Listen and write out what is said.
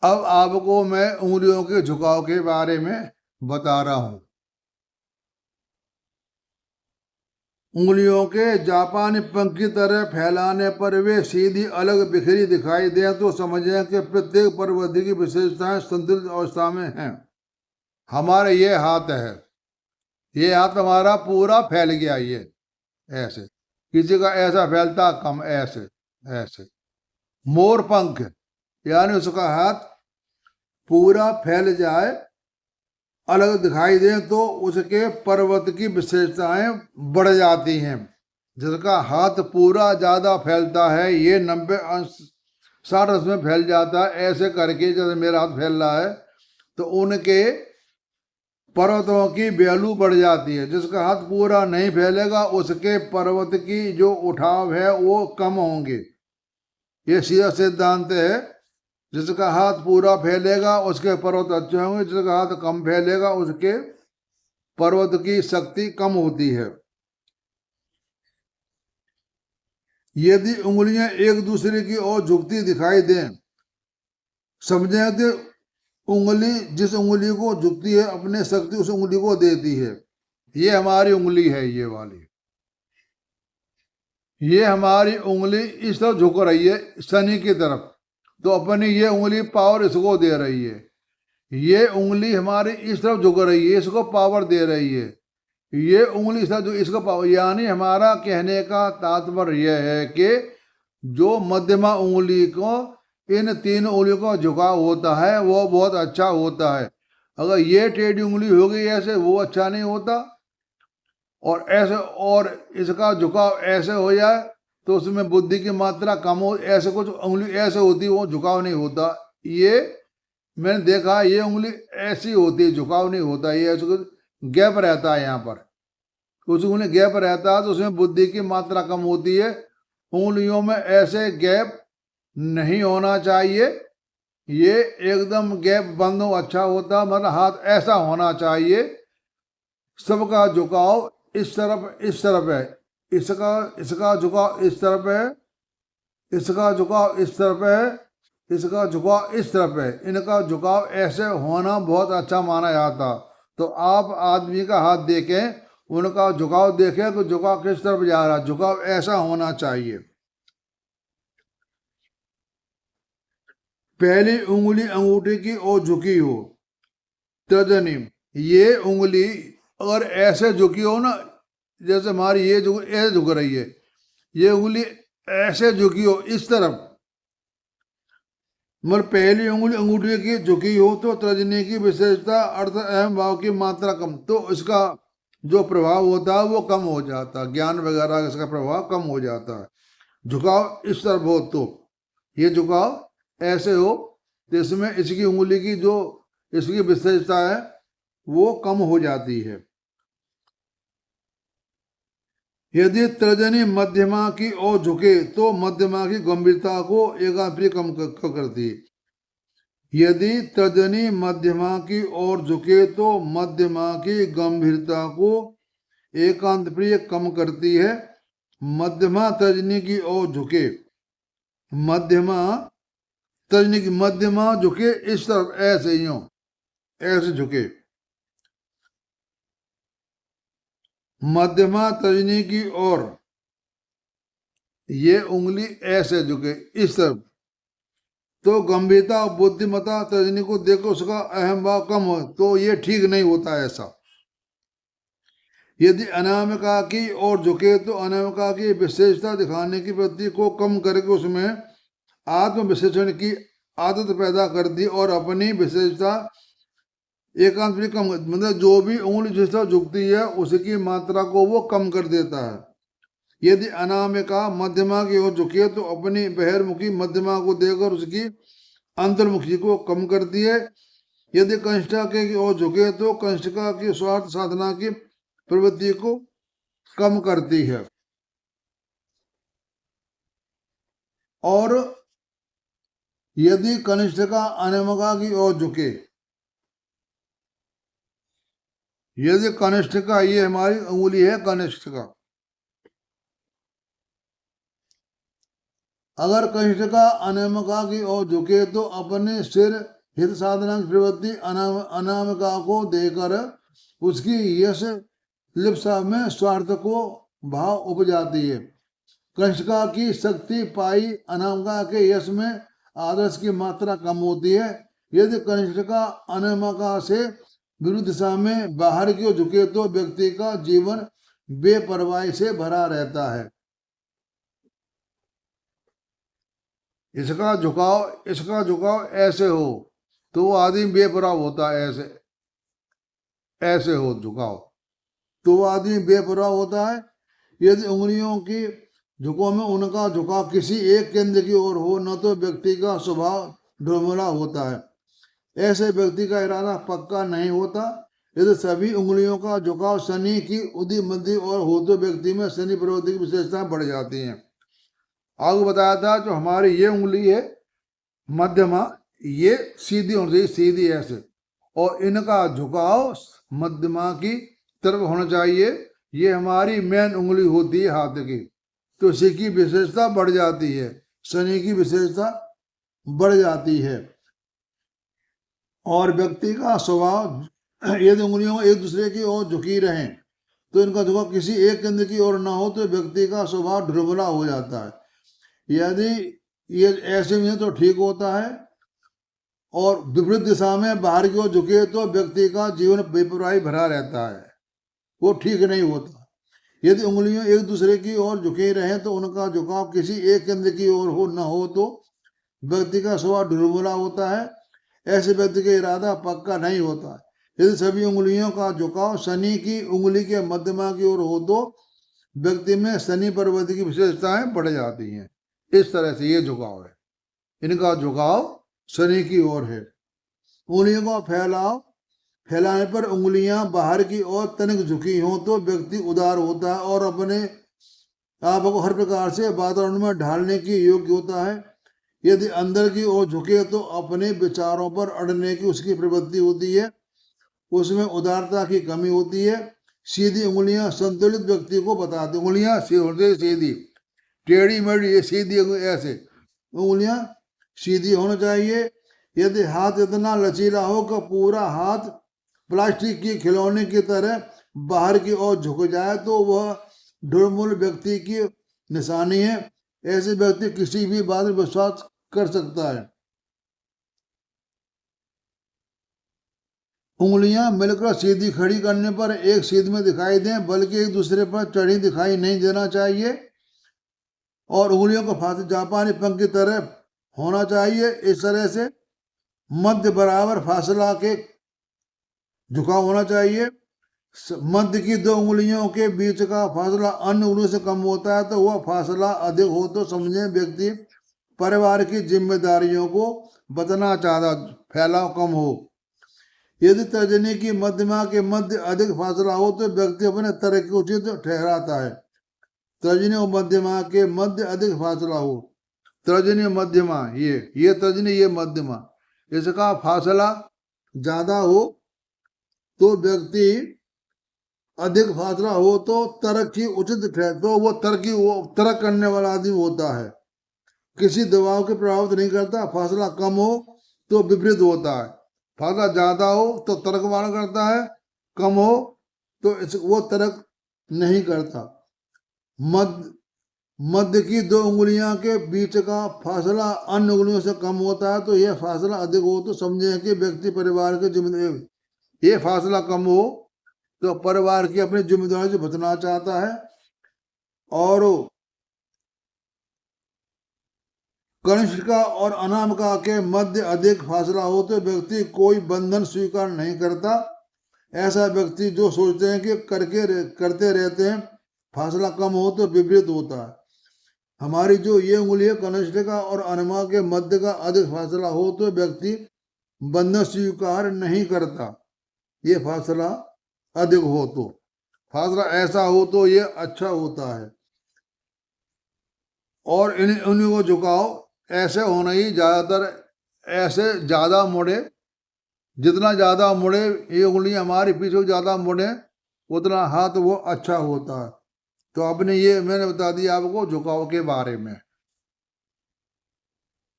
अब आपको मैं उंगलियों के झुकाव के बारे में बता रहा हूं। उंगलियों के जापानी पंख की तरह फैलाने पर वे सीधी अलग बिखरी दिखाई दे तो समझें कि प्रत्येक प्रवृत्ति की विशेषताएं संतुलित अवस्था में हैं। हमारा ये हाथ है, ये हाथ हमारा पूरा फैल गया, ये ऐसे, किसी का ऐसा फैलता कम, ऐसे ऐसे। मोर पंख यानी उसका हाथ पूरा फैल जाए, अलग दिखाई दे तो उसके पर्वत की विशेषताएं बढ़ जाती हैं। जिसका हाथ पूरा ज्यादा फैलता है, ये 90 अंश 60 अंश में फैल जाता है, ऐसे करके जैसे मेरा हाथ फैल रहा है, तो उनके पर्वतों की वैल्यू बढ़ जाती है। जिसका हाथ पूरा नहीं फैलेगा उसके पर्वत की जो उठाव है वो कम होंगे। ये सीधा सिद्धांत है। जिसका हाथ पूरा फैलेगा उसके पर्वत अच्छे होंगे, जिसका हाथ कम फैलेगा उसके पर्वत की शक्ति कम होती है। यदि उंगलियां एक दूसरे की ओर झुकती दिखाई दें, समझें कि उंगली जिस उंगली को झुकती है अपने शक्ति उस उंगली को देती है। ये हमारी उंगली है, ये वाली, ये हमारी उंगली इस तरफ झुक रही है शनि की तरफ, तो अपनी ये उंगली पावर इसको दे रही है। ये उंगली हमारी इस तरफ झुक रही है, इसको पावर दे रही है। ये उंगली इस तरफ जो इसको पावर, यानी हमारा कहने का तात्पर्य यह है कि जो मध्यमा उंगली को इन तीन उंगलियों का झुकाव होता है वो बहुत अच्छा होता है। अगर ये टेढ़ी उंगली हो गई ऐसे, वो अच्छा नहीं होता। और ऐसे, और इसका झुकाव ऐसे हो जाए तो उसमें बुद्धि की मात्रा कम हो। ऐसे कुछ उंगली ऐसे होती वो झुकाव नहीं होता। ये मैंने देखा, ये उंगली ऐसी होती है, झुकाव नहीं होता। ये ऐसे कुछ गैप रहता है यहाँ पर, कुछ उंगली गैप रहता है तो उसमें बुद्धि की मात्रा कम होती है। उंगलियों में ऐसे गैप नहीं होना चाहिए। ये एकदम गैप बंद हो अच्छा होता, मतलब हाथ ऐसा होना चाहिए। सबका झुकाव इस तरफ है, इसका इसका झुकाव इस तरफ है, इसका झुकाव इस तरफ है, इसका झुकाव इस तरफ है। इनका झुकाव ऐसे होना बहुत अच्छा माना जाता। तो आप आदमी का हाथ देखें, उनका झुकाव देखें कि झुकाव किस तरफ जा रहा है। झुकाव ऐसा होना चाहिए। पहली उंगली अंगूठे की ओर झुकी हो, तर्जनी, ये उंगली अगर ऐसे झुकी हो ना, जैसे हमारी ये ऐसे झुक रही है, ये उंगली ऐसे झुकी हो इस तरफ, मगर पहली उंगली अंगूठे की झुकी हो तो तर्जनी की विशेषता अर्थ अहम भाव की मात्रा कम, तो इसका जो प्रभाव होता है वो कम हो जाता है, ज्ञान वगैरह इसका प्रभाव कम हो जाता है। झुकाव इस तरफ हो तो, ये झुकाव ऐसे हो तो इसमें इसकी उंगली की जो इसकी विशेषता है वो कम हो जाती है। यदि तर्जनी मध्यमा की ओर झुके तो मध्यमा की गंभीरता को एकाग्र कम करती है। यदि तर्जनी मध्यमा की ओर झुके तो मध्यमा की गंभीरता को एकांत प्रिय कम करती है। मध्यमा तर्जनी की ओर झुके, मध्यमा तर्जनी की मध्यमा झुके इस तरफ, ऐसे यूं ऐसे झुके, मध्यमा तर्जनी की ओर ये उंगली ऐसे झुके इस तरफ, तो गंभीरता और बुद्धिमत्ता तर्जनी को देखो उसका अहम भाव कम हो, तो ये ठीक नहीं होता ऐसा। यदि अनामिका की ओर झुके तो अनामिका की विशेषता दिखाने की वृत्ति को कम करके उसमें आत्म विशेषण की आदत पैदा कर दी और अपनी विशेषता एकांत भी कम, मतलब जो भी उंगली जिस तरह झुकती है उसकी मात्रा को वो कम कर देता है। यदि अनामिका मध्यमा की ओर झुके तो अपनी बहिर्मुखी मध्यमा को देकर उसकी अंतर्मुखी को कम करती है। यदि कंष्ठा की ओर झुके तो कंष्ठिका की स्वार्थ साधना की प्रवृत्ति को कम करती है। और यदि कनिष्ठिका अनामिका की ओर झुके, यदि कनिष्ठिका, ये हमारी उंगली है कनिष्ठिका, अगर कनिष्ठ का अनामिका की ओर झुके तो अपने सिर हित साधना की प्रवृत्ति अनामिका को देकर उसकी यश लिप्सा में स्वार्थ को भाव उपजाती है। कनिष्ठिका की शक्ति पाई अनामिका के यश में आदर्श की मात्रा कम होती है। यदि कनिष्ठिका अनामिका से विरुद्ध दिशा में बाहर की ओर झुके तो व्यक्ति का जीवन बेपरवाही से भरा रहता है। इसका झुकाव ऐसे हो तो वो आदमी बेपरवाह होता है। ऐसे हो झुकाव तो वो आदमी बेपरवाह होता है। यदि उंगलियों की झुकाव में उनका झुकाव किसी एक केंद्र की ओर हो न तो व्यक्ति का स्वभाव ढुलमुला होता है। ऐसे व्यक्ति का इरादा पक्का नहीं होता। यदि सभी उंगलियों का झुकाव शनि की उदी मध्य और हो तो व्यक्ति में शनि प्रवृत्ति की विशेषताएं बढ़ जाती हैं। आगे बताया था जो हमारी ये उंगली है मध्यमा, ये सीधी होनी चाहिए, सीधी ऐसे, और इनका झुकाव मध्यमा की तरफ होना चाहिए। ये हमारी मेन उंगली होती है हाथ की, तो इसी की विशेषता बढ़ जाती है, शनि की विशेषता बढ़ जाती है। और व्यक्ति का स्वभाव यदि उंगलियों एक दूसरे की ओर झुकी रहें तो इनका झुकाव किसी एक केंद्र की ओर ना हो तो व्यक्ति का स्वभाव ढुलमुला हो जाता है। यदि ये ऐसे में तो ठीक होता है, और विपरीत दिशा में बाहर की ओर झुके तो व्यक्ति का जीवन बेपरवाही भरा रहता है, वो ठीक नहीं होता। यदि उंगलियां एक दूसरे की ओर झुके रहें तो उनका झुकाव किसी एक केंद्र की ओर हो न हो तो व्यक्ति का स्वभाव ढुलमुला होता है। ऐसे व्यक्ति का इरादा पक्का नहीं होता। यदि सभी उंगलियों का झुकाव शनि की उंगली के मध्यमा की ओर हो तो व्यक्ति में शनि प्रवृत्ति की विशेषताएं बढ़ जाती हैं। इस तरह से ये झुकाव है, इनका झुकाव शनि की ओर है। उंगलियों का फैलाने पर उंगलियां बाहर की ओर तनिक झुकी हों तो व्यक्ति उदार होता है और अपने आप को हर प्रकार से वातावरण में ढालने की योग्य होता है। यदि अंदर की ओर झुके तो अपने विचारों पर अड़ने की उसकी प्रवृत्ति होती है, उसमें उदारता की कमी होती है। सीधी उंगलियां संतुलित व्यक्ति को बताती, उंगलियां सीधी, टेढ़ी मेढ़ी, ये सीधी ऐसे उंगलियां सीधी होना चाहिए। यदि हाथ इतना लचीला हो कि पूरा हाथ प्लास्टिक के खिलौने की तरह बाहर की ओर झुक जाए तो वह ढुलमुल व्यक्ति की निशानी है। ऐसे व्यक्ति किसी भी बात में विश्वास कर सकता है। उंगलियां मिलकर सीधी खड़ी करने पर एक सीध में दिखाई दें, बल्कि एक दूसरे पर चढ़ी दिखाई नहीं देना चाहिए। और उंगलियों का फासला जापानी पंख की तरह होना चाहिए। इस तरह से मध्य बराबर फासला के झुकाव होना चाहिए। मध्य की दो उंगलियों के बीच का फासला अन्य उंगलियों से कम होता है तो वह फासला अधिक हो तो समझे व्यक्ति परिवार की जिम्मेदारियों को बतना चाहता, फैलाव कम हो। यदि तर्जनी की मध्यमा के मध्य अधिक फासला हो तो व्यक्ति अपने तरह के उचित ठहराता है। तर्जनी और मध्यमा के मध्य अधिक फासला हो, तर्जनी मध्यमा, ये तर्जनी ये मध्यमा, इसका फासला ज्यादा हो तो व्यक्ति अधिक फासला हो तो तर्क की उचित तो वो तर्क करने वाला आदमी होता है, किसी दबाव के प्रभावित नहीं करता। फासला कम हो तो विपरीत होता है, फासला ज्यादा हो तो तर्कवान करता है, कम हो तो वो तर्क नहीं करता। मध्य की दो उंगलियां के बीच का फासला अन्य उंगलियों से कम होता है तो यह फासला अधिक हो तो समझे कि व्यक्ति परिवार के जिम्मेदारी, ये फासला कम हो तो परिवार की अपनी जिम्मेदारी से बचना चाहता है। और कनिष्ठिका और अनामिका के मध्य अधिक फासला हो तो व्यक्ति कोई बंधन स्वीकार नहीं करता। ऐसा व्यक्ति जो सोचते हैं कि करते रहते हैं, फासला कम हो तो विपरीत होता है। हमारी जो ये उंगली कनिष्ठिका और अनामिका के मध्य का अधिक फासला हो तो व्यक्ति बंधन स्वीकार नहीं करता। ये फासला अधिक हो तो, फासला ऐसा हो तो ये अच्छा होता है। और उन्हीं को झुकाव ऐसे होना ही ज्यादातर, ऐसे ज्यादा मुड़े, जितना ज्यादा मुड़े ये उंगली हमारी पीछे ज्यादा मुड़े उतना हाथ वो अच्छा होता है। तो आपने ये मैंने बता दिया आपको झुकाव के बारे में।